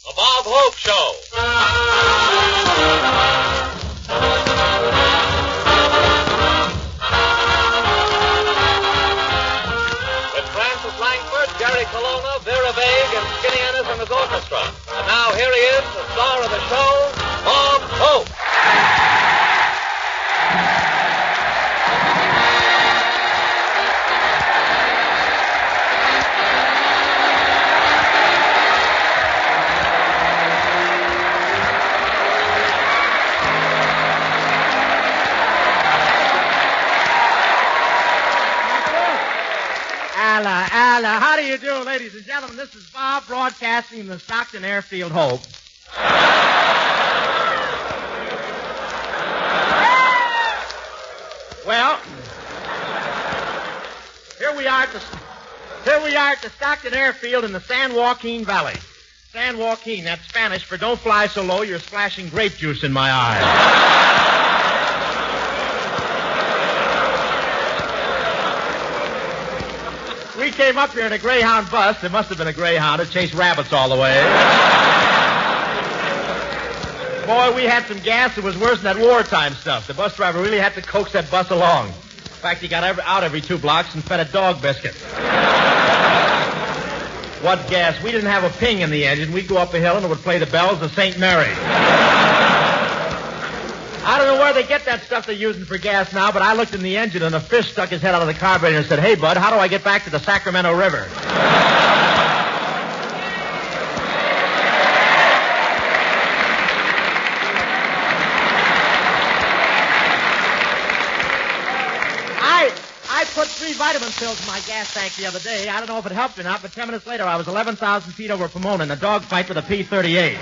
The Bob Hope Show. With Francis Langford, Jerry Colonna, Vera Vague, and Skinny Ennis and his orchestra. And now here he is, the star of the show, Bob Hope. How do you do, ladies and gentlemen? This is Bob broadcasting from the Stockton Airfield Hope. Well, here we are at the Stockton Airfield in the San Joaquin Valley. San Joaquin, that's Spanish for don't fly so low you're splashing grape juice in my eyes. We came up here in a Greyhound bus. There must have been a Greyhound. It chased rabbits all the way. Boy, we had some gas that was worse than that wartime stuff. The bus driver really had to coax that bus along. In fact, he got out every 2 blocks and fed a dog biscuit. What gas? We didn't have a ping in the engine. We'd go up a hill and it would play the bells of St. Mary. I don't know where they get that stuff they're using for gas now, but I looked in the engine and a fish stuck his head out of the carburetor and said, "Hey, bud, how do I get back to the Sacramento River?" I put 3 vitamin pills in my gas tank the other day. I don't know if it helped or not, but 10 minutes later I was 11,000 feet over Pomona in a dogfight with a P-38.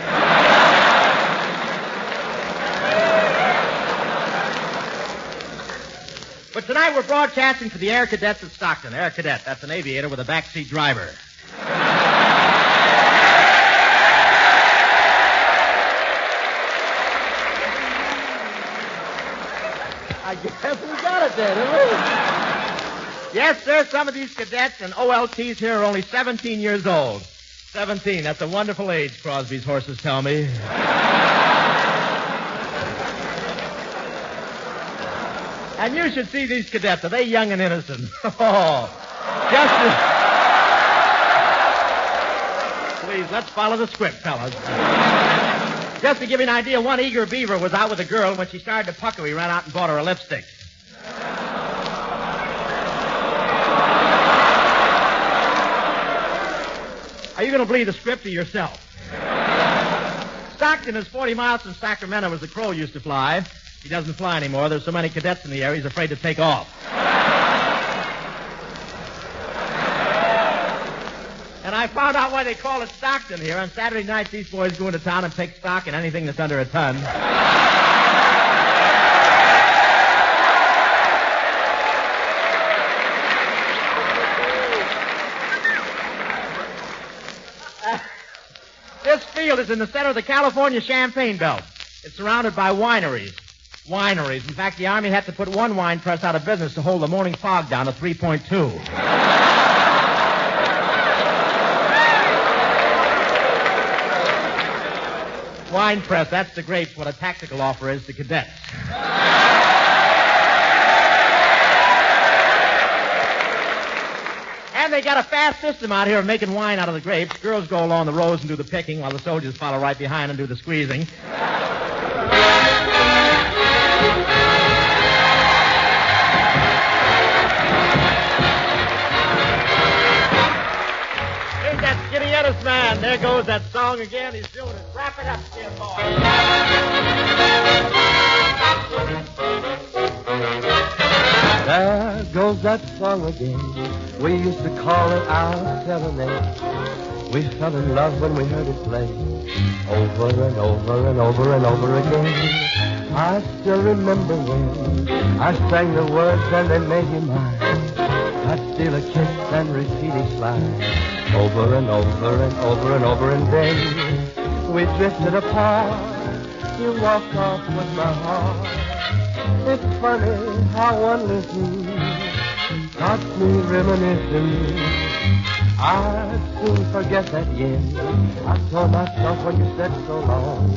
But tonight we're broadcasting for the Air Cadets at Stockton. Air Cadet, that's an aviator with a backseat driver. I guess we got it then, didn't we? Yes, sir, some of these cadets and OLTs here are only 17 years old. 17, that's a wonderful age, Crosby's horses tell me. And you should see these cadets. Are they young and innocent? Oh, Please, let's follow the script, fellas. Just to give you an idea, one eager beaver was out with a girl, and when she started to pucker, he ran out and bought her a lipstick. Are you going to believe the script or yourself? Stockton is 40 miles from Sacramento as the crow used to fly. He doesn't fly anymore. There's so many cadets in the area, he's afraid to take off. And I found out why they call it Stockton here. On Saturday nights, these boys go into town and take stock in anything that's under a ton. This field is in the center of the California Champagne Belt. It's surrounded by wineries. In fact, the Army had to put one wine press out of business to hold the morning fog down to 3.2. Wine press, that's the grapes, what a tactical offer is to cadets. And they got a fast system out here of making wine out of the grapes. Girls go along the rows and do the picking while the soldiers follow right behind and do the squeezing. Man, there goes that song again. He's doing it. Wrap it up, dear boy. There goes that song again. We used to call it our serenade. We fell in love when we heard it play. Over and over and over and over again. I still remember when I sang the words and they made you mine. I'd steal a kiss and repeat each line. Over and over and over and over, and then we drifted apart. You walked off with my heart. It's funny how one listens, got me reminiscing. I'd soon forget that yen. I told myself when you said so long.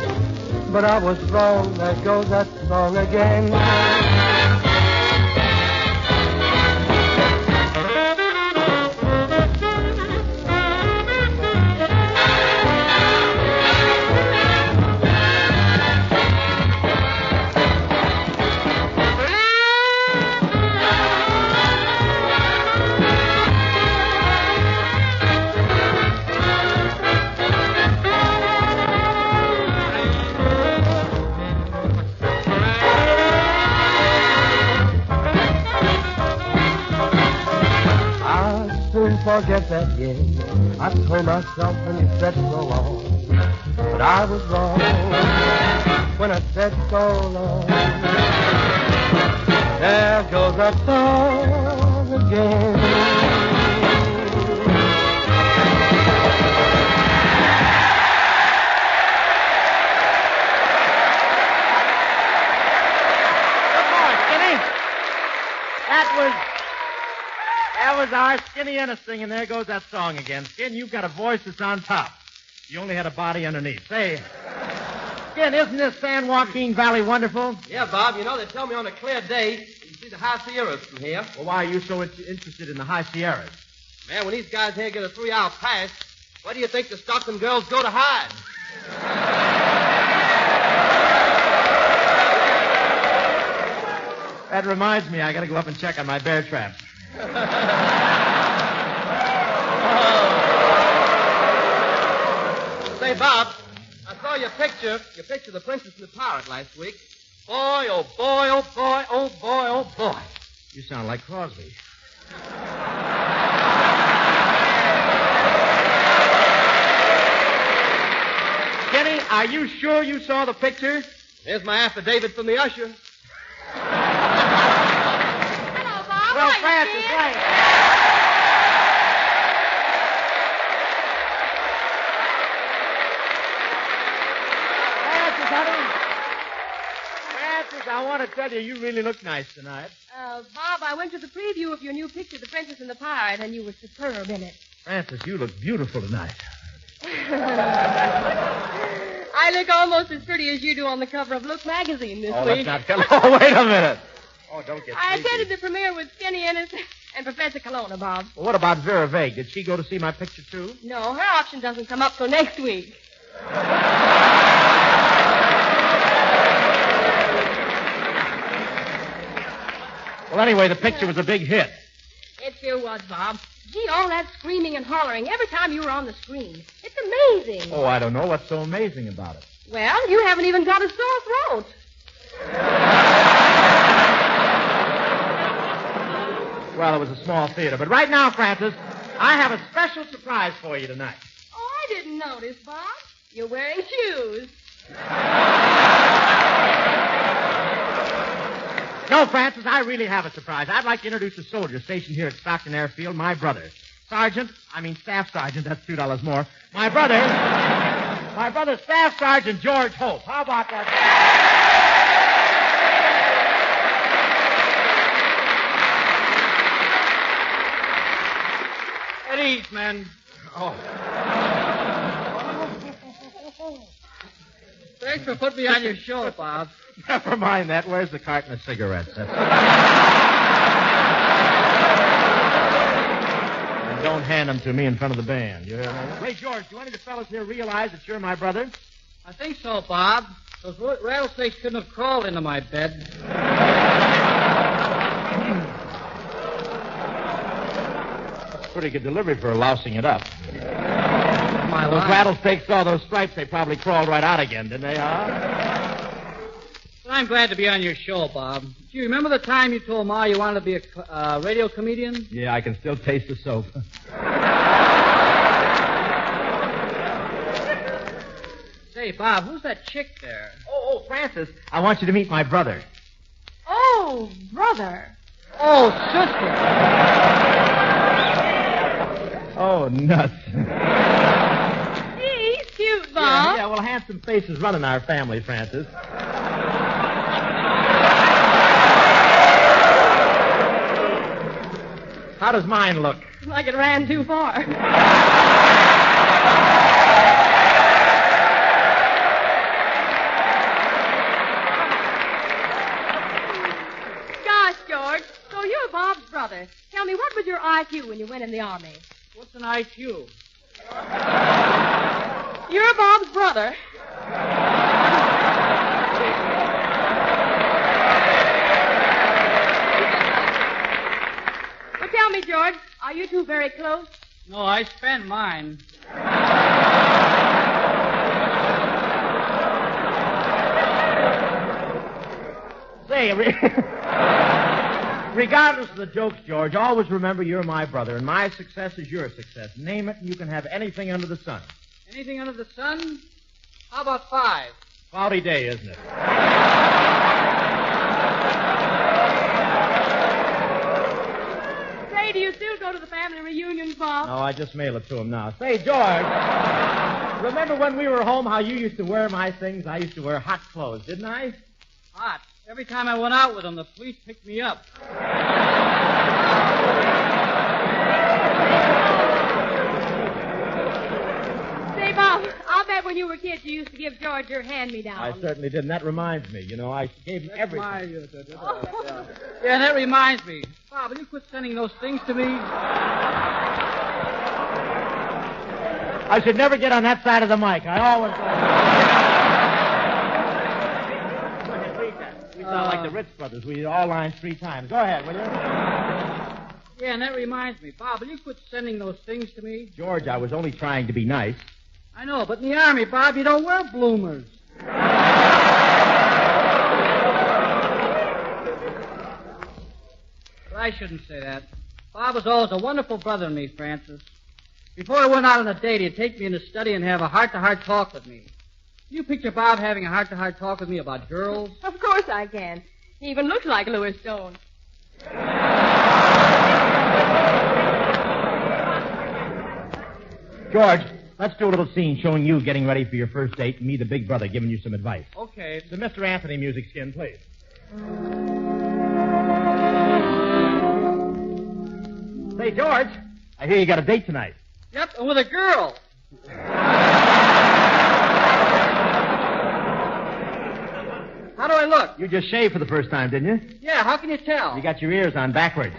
But I was wrong. There goes that song again. Forget that yen. I told myself when you said so long. But I was wrong when I said so long. There goes that song again. That was our Skinny Ennis singing. There goes that song again. Skin, you've got a voice that's on top. You only had a body underneath. Say, Skin, isn't this San Joaquin Valley wonderful? Yeah, Bob. You know, they tell me on a clear day you can see the high Sierras from here. Well, why are you so interested in the high Sierras? Man, when these guys here get a 3-hour pass, where do you think the Stockton girls go to hide? That reminds me, I got to go up and check on my bear traps. Say, Bob, I saw your picture of the Princess and the Pirate last week. Boy, oh boy, oh boy, oh boy, oh boy. You sound like Crosby. Kenny, are you sure you saw the picture? Here's my affidavit from the usher. Well, Francis, right. Francis, I want to tell you, you really look nice tonight. Bob, I went to the preview of your new picture, The Princess and the Pirate, and you were superb in it. Francis, you look beautiful tonight. I look almost as pretty as you do on the cover of Look magazine this week. That's not... Oh, wait a minute. Oh, don't get I sleepy. attended the premiere with Skinny Ennis and Professor Colonna, Bob. Well, what about Vera Vague? Did she go to see my picture, too? No, her option doesn't come up till next week. Well, anyway, the picture was a big hit. It sure was, Bob. Gee, all that screaming and hollering every time you were on the screen. It's amazing. Oh, I don't know what's so amazing about it. Well, you haven't even got a sore throat. Well, it was a small theater. But right now, Francis, I have a special surprise for you tonight. Oh, I didn't notice, Bob. You're wearing shoes. No, Francis, I really have a surprise. I'd like to introduce a soldier stationed here at Stockton Airfield, my brother. Staff Sergeant, that's $2 more. My brother, Staff Sergeant George Hope. How about that? At ease, men. Oh. Thanks for putting me on your show, Bob. Never mind that. Where's the carton of cigarettes? And don't hand them to me in front of the band. You hear me? Hey, George, do any of the fellas here realize that you're my brother? I think so, Bob. Those rattlesnakes couldn't have crawled into my bed. That's a pretty good delivery for lousing it up. My Those life. rattlesnakes saw those stripes, they probably crawled right out again, didn't they, I'm glad to be on your show, Bob. Do you remember the time you told Ma you wanted to be a radio comedian? Yeah, I can still taste the soap. Say, Bob, who's that chick there? Oh, Francis, I want you to meet my brother. Oh, brother. Oh, sister. Oh, nuts. He's cute, Bob. Yeah, well, handsome faces run in our family, Francis. How does mine look? Like it ran too far. Gosh, George, so you're Bob's brother. Tell me, what was your IQ when you went in the Army? What's an IQ? You're Bob's brother. Well, tell me, George, are you two very close? No, I spent mine. Say, regardless of the jokes, George, always remember you're my brother, and my success is your success. Name it, and you can have anything under the sun. Anything under the sun? How about 5? Cloudy day, isn't it? Say, do you still go to the family reunions, Bob? No, I just mail it to him now. Say, George, remember when we were home how you used to wear my things? I used to wear hot clothes, didn't I? Hot. Every time I went out with them, the police picked me up. Say, Bob, I'll bet when you were kids you used to give George your hand-me-down. I certainly did, and that reminds me. You know, I gave him everything. Yeah, that reminds me. Bob, will you quit sending those things to me? I should never get on that side of the mic. I always... We sound like the Ritz brothers. We did all lines 3 times. Go ahead, will you? Yeah, and that reminds me. Bob, will you quit sending those things to me? George, I was only trying to be nice. I know, but in the Army, Bob, you don't wear bloomers. But I shouldn't say that. Bob was always a wonderful brother to me, Francis. Before I went out on a date, he'd take me in his study and have a heart-to-heart talk with me. Can you picture Bob having a heart-to-heart talk with me about girls? Of course I can. He even looks like Louis Stone. George, let's do a little scene showing you getting ready for your first date and me, the big brother, giving you some advice. Okay. The Mr. Anthony music skin, please. Say, George, I hear you got a date tonight. Yep, and with a girl. How do I look? You just shaved for the first time, didn't you? Yeah, how can you tell? You got your ears on backwards.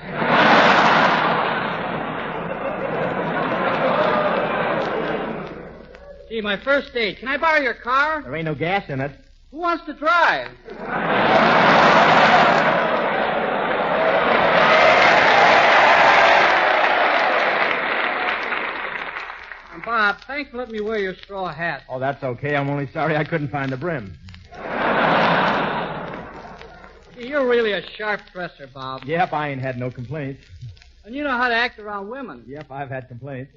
Gee, my first date. Can I borrow your car? There ain't no gas in it. Who wants to drive? And Bob, thanks for letting me wear your straw hat. Oh, that's okay. I'm only sorry I couldn't find the brim. Gee, you're really a sharp dresser, Bob. Yep, I ain't had no complaints. And you know how to act around women. Yep, I've had complaints.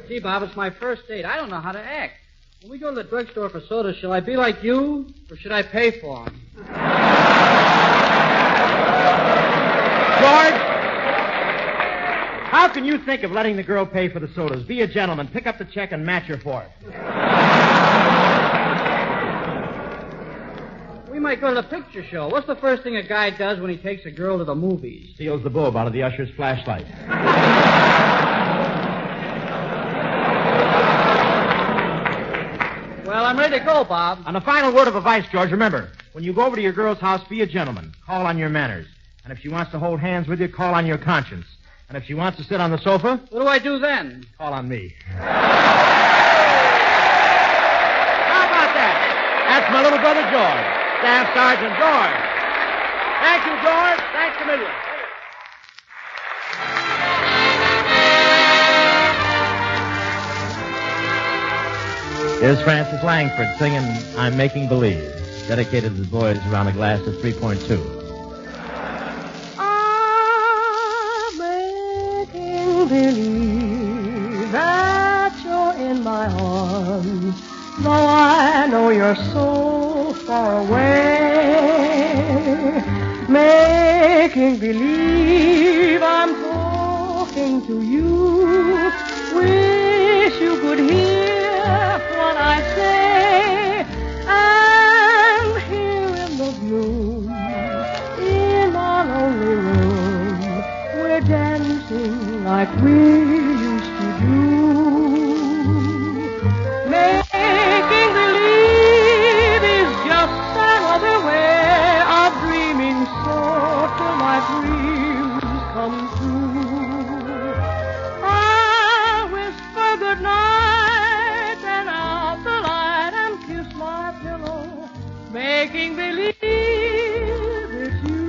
Gee, Bob, it's my first date. I don't know how to act. When we go to the drugstore for sodas, shall I be like you, or should I pay for them? George, how can you think of letting the girl pay for the sodas? Be a gentleman. Pick up the check and match her for it. We might go to the picture show. What's the first thing a guy does when he takes a girl to the movies? Steals the bulb out of the usher's flashlight. Well, I'm ready to go, Bob. On a final word of advice, George, remember, when you go over to your girl's house, be a gentleman. Call on your manners. And if she wants to hold hands with you, call on your conscience. And if she wants to sit on the sofa, What do I do then? call on me. How about that? That's my little brother, George. Staff Sergeant George. Thank you, George. Thanks a million. Here's Francis Langford singing I'm Making Believe, dedicated to the boys around a glass of 3.2. I'm making believe that you're in my arms, though I know you're so far away. Making believe I'm talking to you. Wish you could hear what I say. And here in the dancing like we used to do. Making believe is just another way of dreaming so till my dreams come true. I'll whisper good night and out the light and kiss my pillow, making believe it's you.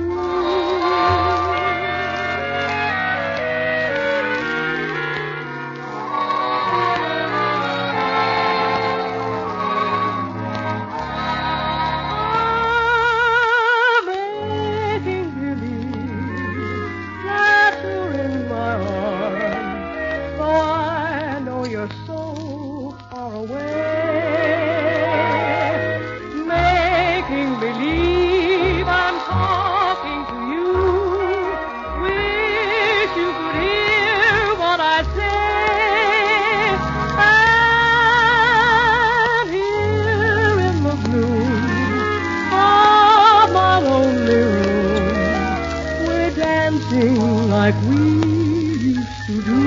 Like we used to do.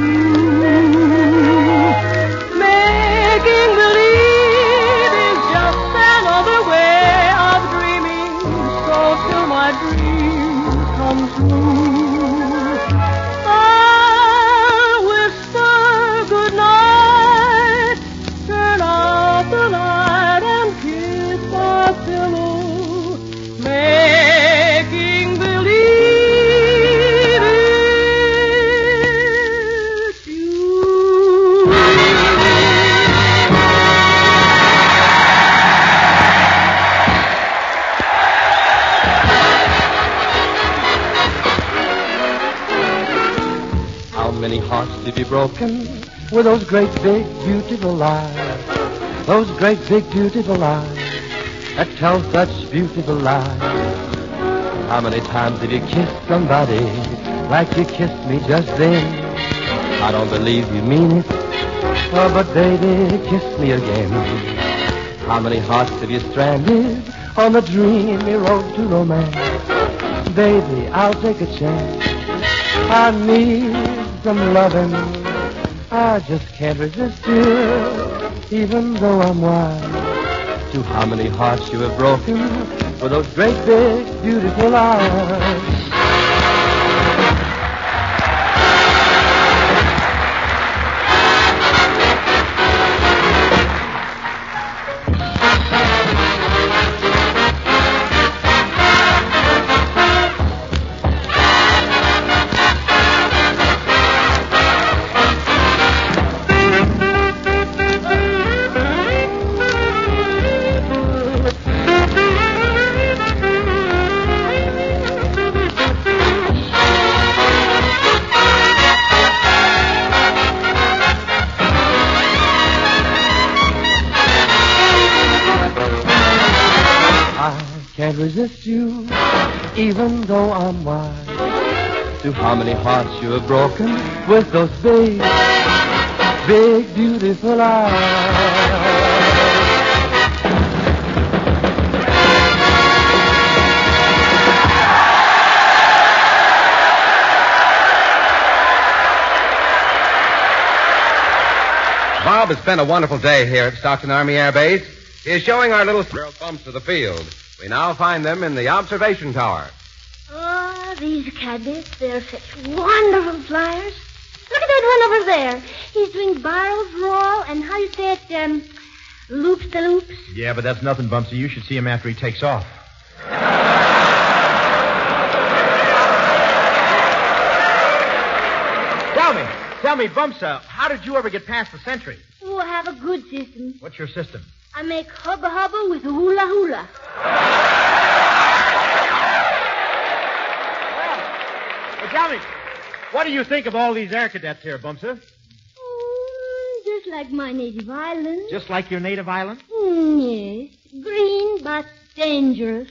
Making believe is just another way of dreaming, so till my dreams come true. I'll whisper good night, turn out the light and kiss my pillow, making believe. Many hearts to be broken with those great big beautiful lies, those great big beautiful eyes that tell such beautiful lies. How many times have you kissed somebody like you kissed me just then? I don't believe you mean it, oh, but baby, kiss me again. How many hearts have you stranded on the dreamy road to romance? Baby, I'll take a chance. I need some loving. I just can't resist you, even though I'm wild. To how many hearts you have broken with those great big beautiful eyes. Can't resist you, even though I'm wild. To how many hearts you have broken with those big, big, beautiful eyes. Bob has spent a wonderful day here at Stockton Army Air Base. He is showing our little squirrel bumps to the field. We now find them in the observation tower. Oh, these cadets, they're such wonderful flyers. Look at that one over there. He's doing barrels roll and how you say it, loops the loops. Yeah, but that's nothing, Bumpsy. You should see him after he takes off. Tell me, Bumsa, how did you ever get past the sentry? Oh, I have a good system. What's your system? I make hubba hubba with hula hula. Well, tell me, what do you think of all these air cadets here, Bumsa? Oh, just like my native island. Just like your native island? Yes. Green, but dangerous.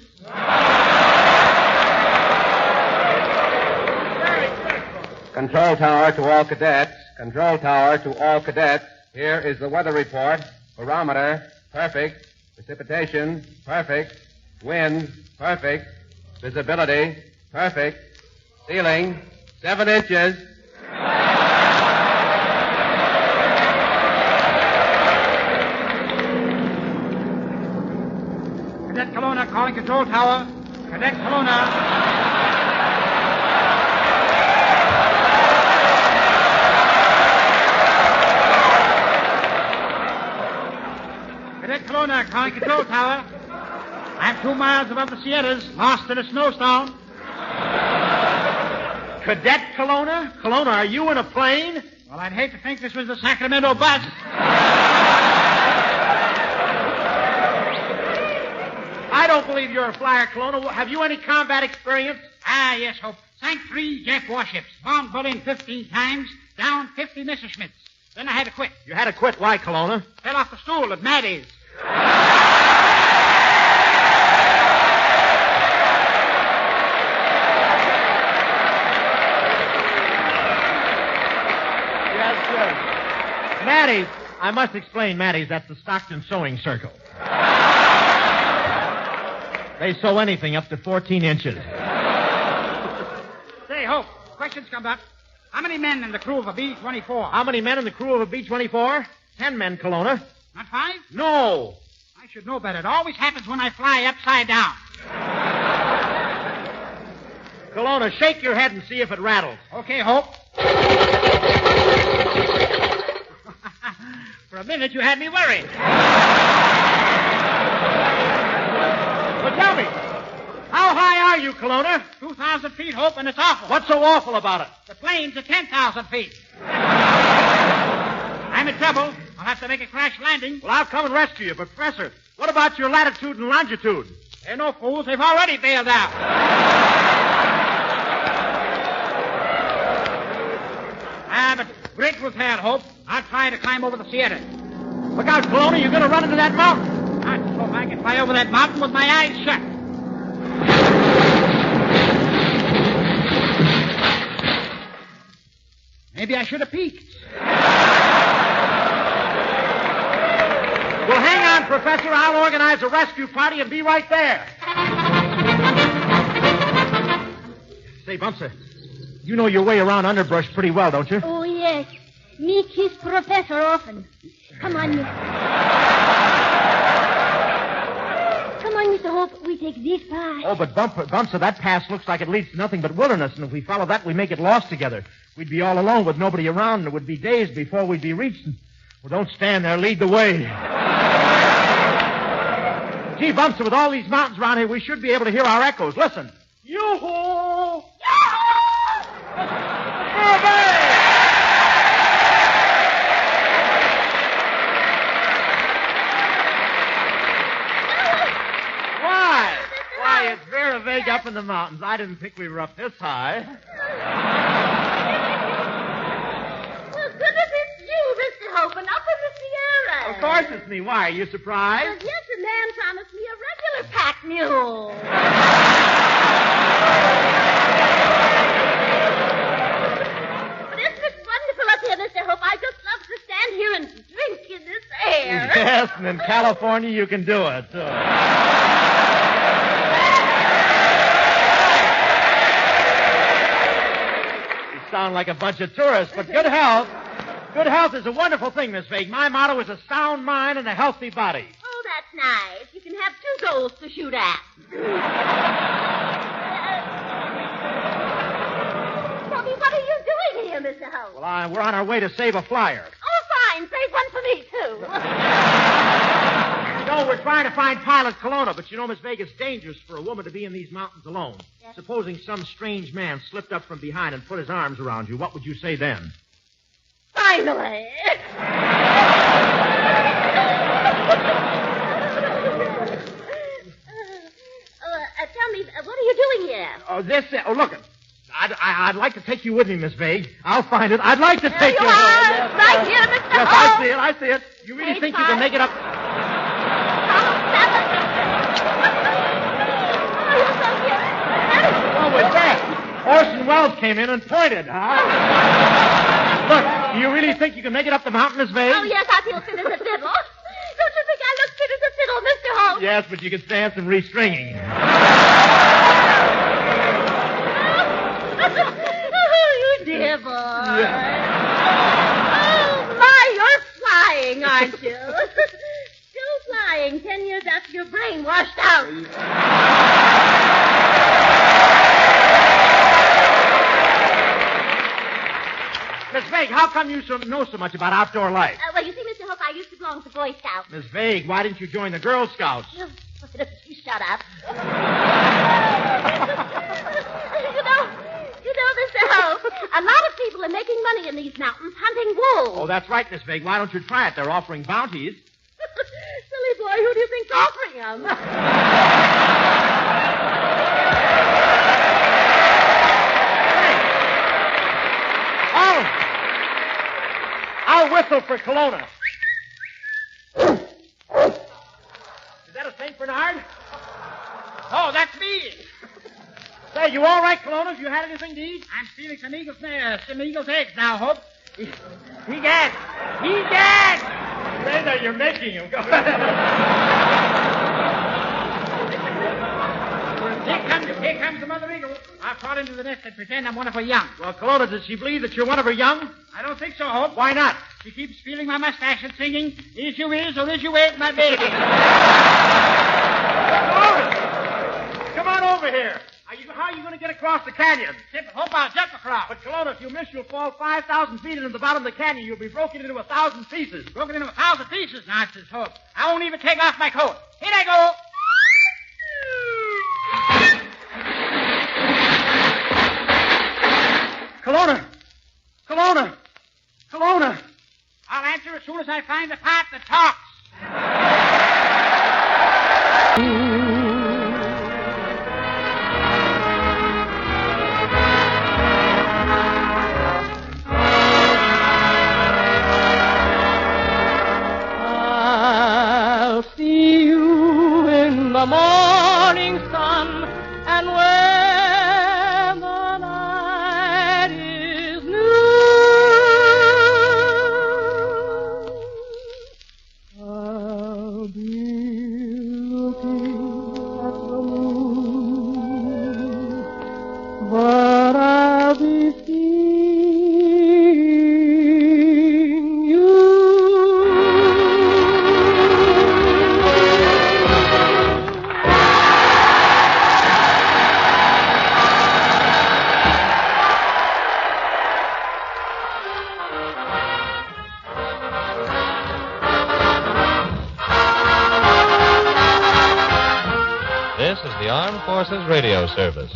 Control tower to all cadets. Control tower to all cadets. Here is the weather report. Barometer, perfect. Precipitation, perfect. Wind, perfect. Visibility, perfect. Ceiling, 7 inches. Cadet Kelowna calling control tower. Cadet Kelowna. Cadet Kelowna calling control tower. I'm 2 miles above the Sierras, lost in a snowstorm. Cadet Kelowna? Kelowna, are you in a plane? Well, I'd hate to think this was the Sacramento bus. I don't believe you're a flyer, Kelowna. Have you any combat experience? Ah, yes, Hope. Sank 3 Jap warships. Bombed Berlin 15 times. Down 50 Messerschmitts. Then I had to quit. You had to quit. Why, Kelowna? Fell off the stool at Maddie's. Maddie's. I must explain, Maddie's. That's the Stockton sewing circle. They sew anything up to 14 inches. Say, Hope, questions come up. How many men in the crew of a B-24? How many men in the crew of a B-24? 10 men, Kelowna. Not 5? No. I should know better. It always happens when I fly upside down. Kelowna, shake your head and see if it rattles. Okay, Hope. For a minute, you had me worried. Well, tell me, how high are you, Kelowna? 2,000 feet, Hope, and it's awful. What's so awful about it? The plane's at 10,000 feet. I'm in trouble. I'll have to make a crash landing. Well, I'll come and rescue you. But, Professor, what about your latitude and longitude? They're no fools. They've already bailed out. But great will tell, Hope. I'll try to climb over the Sierra. Look out, Kelowna. You're going to run into that mountain. Not so if I can fly over that mountain with my eyes shut. Maybe I should have peeked. Well, hang on, Professor. I'll organize a rescue party and be right there. Say, Bumster, you know your way around underbrush pretty well, don't you? Oh, yes. Me kiss Professor often. Come on, Miss. Come on, Mr. Hope. We take this path. Oh, but Bumster, that pass looks like it leads to nothing but wilderness, and if we follow that, we may get lost together. We'd be all alone with nobody around, and it would be days before we'd be reached. Well, don't stand there. Lead the way. Gee, Bumster, with all these mountains around here, we should be able to hear our echoes. Listen. Yoo-hoo! Why, it's very vague up in the mountains. I didn't think we were up this high. Well, goodness, it's you, Mr. Hope, and up in the Sierra. Of course it's me. Why, are you surprised? Yes, the man promised me a regular pack mule. But isn't it wonderful up here, Mr. Hope? I just love to stand here and drink in this air. Yes, and in California you can do it. You sound like a bunch of tourists, but good health. Good health is a wonderful thing, Miss Vague. My motto is a sound mind and a healthy body. Oh, that's nice. You can have 2 goals to shoot at. Tell me, what are you doing here, Mr. Hope? Well, we're on our way to save a flyer. Oh, fine. Save one for me, too. No, we're trying to find Pilot Kelowna, but you know, Miss Vague, it's dangerous for a woman to be in these mountains alone. Yes. Supposing some strange man slipped up from behind and put his arms around you, what would you say then? Finally. Tell me, what are you doing here? Look, I'd like to take you with me, Miss Vague. I'll find it. I'd like to take you. There you are, right here, Mr. Yes, Hope. I see it. You really think you can make it up? Oh, you're so cute. What was that? Orson Welles came in and pointed, huh? Look, do you really think you can make it up the mountain, Miss Vague? Oh, yes, I feel fit as a fiddle. Don't you think I look fit as a fiddle, Mr. Hope? Yes, but you can stand some restringing. dear boy. Oh, my, you're flying, aren't you? Still flying 10 years after your brain washed out. Miss Vague, how come you know so much about outdoor life? Well, you see, Mr. Hope, I used to belong to Boy Scouts. Miss Vague, why didn't you join the Girl Scouts? You shut up. You know, Mr. Hope, a lot of people are making money in these mountains hunting wolves. Oh, that's right, Miss Vague. Why don't you try it? They're offering bounties. Silly boy, who do you think's offering them? I'll whistle for Kelowna. Is that a St. Bernard? Oh, that's me. Say, you all right, Kelowna? Have you had anything to eat? I'm stealing some eagle's eggs now, Hope. He gagged. Say that you're making him. Go ahead. Here comes the mother eagle. I'll crawl into the nest and pretend I'm one of her young. Well, Kelowna, does she believe that you're one of her young? I don't think so, Hope. Why not? She keeps feeling my mustache and singing, "Is you is or is you ain't my baby." Kelowna! Come on over here. How are you going to get across the canyon? Hope I'll jump across. But, Kelowna, if you miss, you'll fall 5,000 feet into the bottom of the canyon. You'll be broken into 1,000 pieces. Broken into 1,000 pieces? Nonsense, Hope. I won't even take off my coat. Here I go. Kelowna! I'll answer as soon as I find the part that talks. I'll see you in the morning sun, and when the night is new, I'll be looking at the moon, but I'll be seeing you. This is the Armed Forces Radio Service.